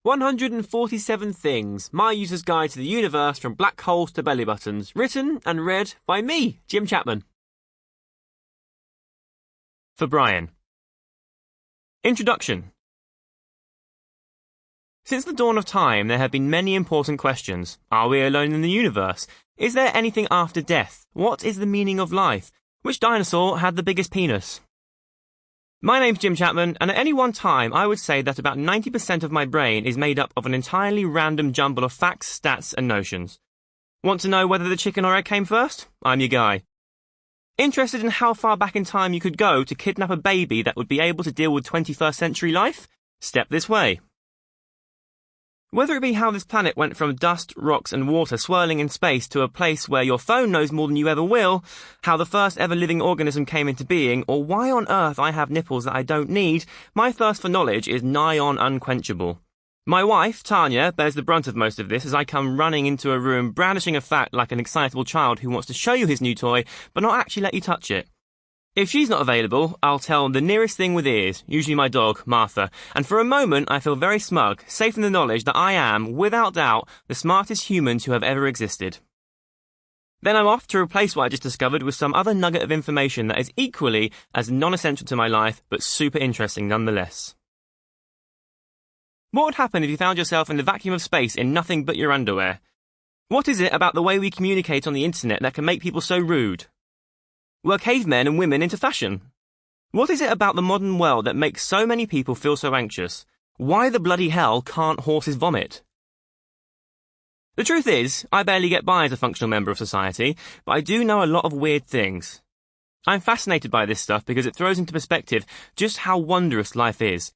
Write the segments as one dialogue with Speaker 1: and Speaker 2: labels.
Speaker 1: 147 Things, My User's Guide to the Universe from Black Holes to Belly Buttons, written and read by me, Jim Chapman. For Brian. Introduction. Since the dawn of time, there have been many important questions. Are we alone in the universe? Is there anything after death? What is the meaning of life? Which dinosaur had the biggest penis? My name's Jim Chapman, and at any one time I would say that about 90% of my brain is made up of an entirely random jumble of facts, stats, and notions. Want to know whether the chicken or egg came first? I'm your guy. Interested in how far back in time you could go to kidnap a baby that would be able to deal with 21st century life? Step this way. Whether it be how this planet went from dust, rocks and water swirling in space to a place where your phone knows more than you ever will, how the first ever living organism came into being, or why on earth I have nipples that I don't need, my thirst for knowledge is nigh on unquenchable. My wife, Tanya, bears the brunt of most of this as I come running into a room brandishing a fact like an excitable child who wants to show you his new toy, but not actually let you touch it. If she's not available, I'll tell the nearest thing with ears, usually my dog, Martha, and for a moment I feel very smug, safe in the knowledge that I am, without doubt, the smartest human to have ever existed. Then I'm off to replace what I just discovered with some other nugget of information that is equally as non-essential to my life, but super interesting nonetheless. What would happen if you found yourself in the vacuum of space in nothing but your underwear? What is it about the way we communicate on the internet that can make people so rude? Were cavemen and women into fashion? What is it about the modern world that makes so many people feel so anxious? Why the bloody hell can't horses vomit? The truth is, I barely get by as a functional member of society, but I do know a lot of weird things. I'm fascinated by this stuff because it throws into perspective just how wondrous life is.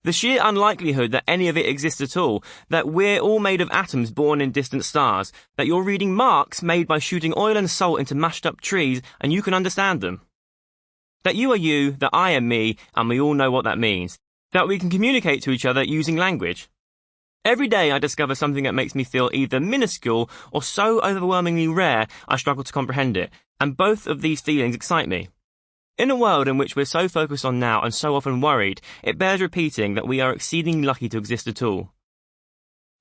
Speaker 1: The sheer unlikelihood that any of it exists at all, that we're all made of atoms born in distant stars, that you're reading marks made by shooting oil and salt into mashed up trees and you can understand them. That you are you, that I am me, and we all know what that means. That we can communicate to each other using language. Every day I discover something that makes me feel either minuscule or so overwhelmingly rare I struggle to comprehend it, and both of these feelings excite me. In a world in which we're so focused on now and so often worried, it bears repeating that we are exceedingly lucky to exist at all.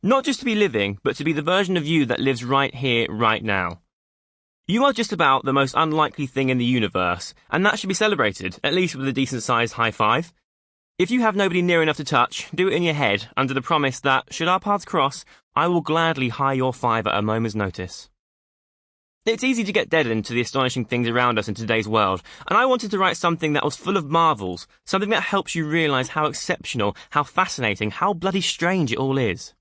Speaker 1: Not just to be living, but to be the version of you that lives right here, right now. You are just about the most unlikely thing in the universe, and that should be celebrated, at least with a decent-sized high five. If you have nobody near enough to touch, do it in your head, under the promise that, should our paths cross, I will gladly high your five at a moment's notice. It's easy to get deadened to the astonishing things around us in today's world, and I wanted to write something that was full of marvels, something that helps you realise how exceptional, how fascinating, how bloody strange it all is.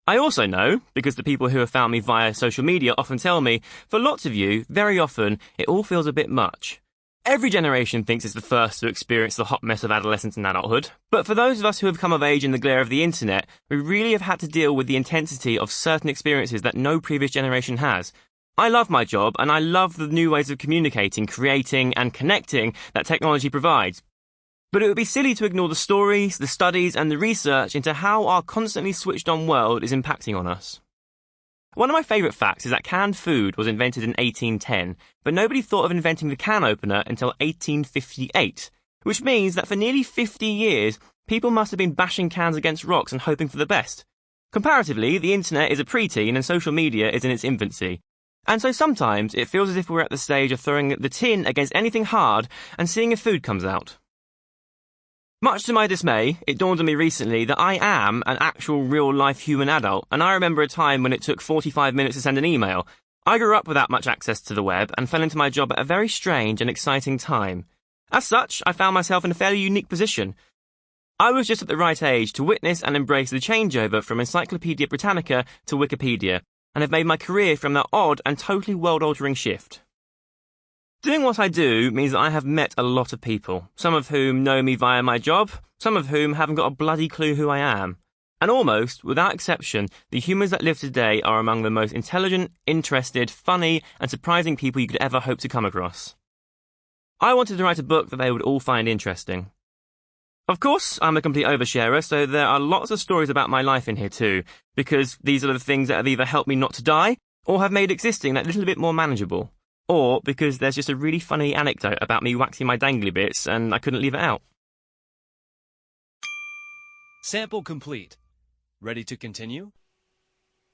Speaker 1: I also know, because the people who have found me via social media often tell me, for lots of you, very often, it all feels a bit much. Every generation thinks it's the first to experience the hot mess of adolescence and adulthood, but for those of us who have come of age in the glare of the internet, we really have had to deal with the intensity of certain experiences that no previous generation has. I love my job, and I love the new ways of communicating, creating, and connecting that technology provides. But it would be silly to ignore the stories, the studies, and the research into how our constantly switched-on world is impacting on us. One of my favourite facts is that canned food was invented in 1810, but nobody thought of inventing the can opener until 1858, which means that for nearly 50 years, people must have been bashing cans against rocks and hoping for the best. Comparatively, the internet is a preteen and social media is in its infancy. And so sometimes it feels as if we're at the stage of throwing the tin against anything hard and seeing if food comes out. Much to my dismay, it dawned on me recently that I am an actual real-life human adult, and I remember a time when it took 45 minutes to send an email. I grew up without much access to the web and fell into my job at a very strange and exciting time. As such, I found myself in a fairly unique position. I was just at the right age to witness and embrace the changeover from Encyclopaedia Britannica to Wikipedia, and have made my career from that odd and totally world-altering shift. Doing what I do means that I have met a lot of people, some of whom know me via my job, some of whom haven't got a bloody clue who I am. And almost, without exception, the humans that live today are among the most intelligent, interested, funny, and surprising people you could ever hope to come across. I wanted to write a book that they would all find interesting. Of course, I'm a complete oversharer, so there are lots of stories about my life in here too, because these are the things that have either helped me not to die, or have made existing that little bit more manageable. Or because there's just a really funny anecdote about me waxing my dangly bits and I couldn't leave it out.
Speaker 2: Sample complete. Ready to continue?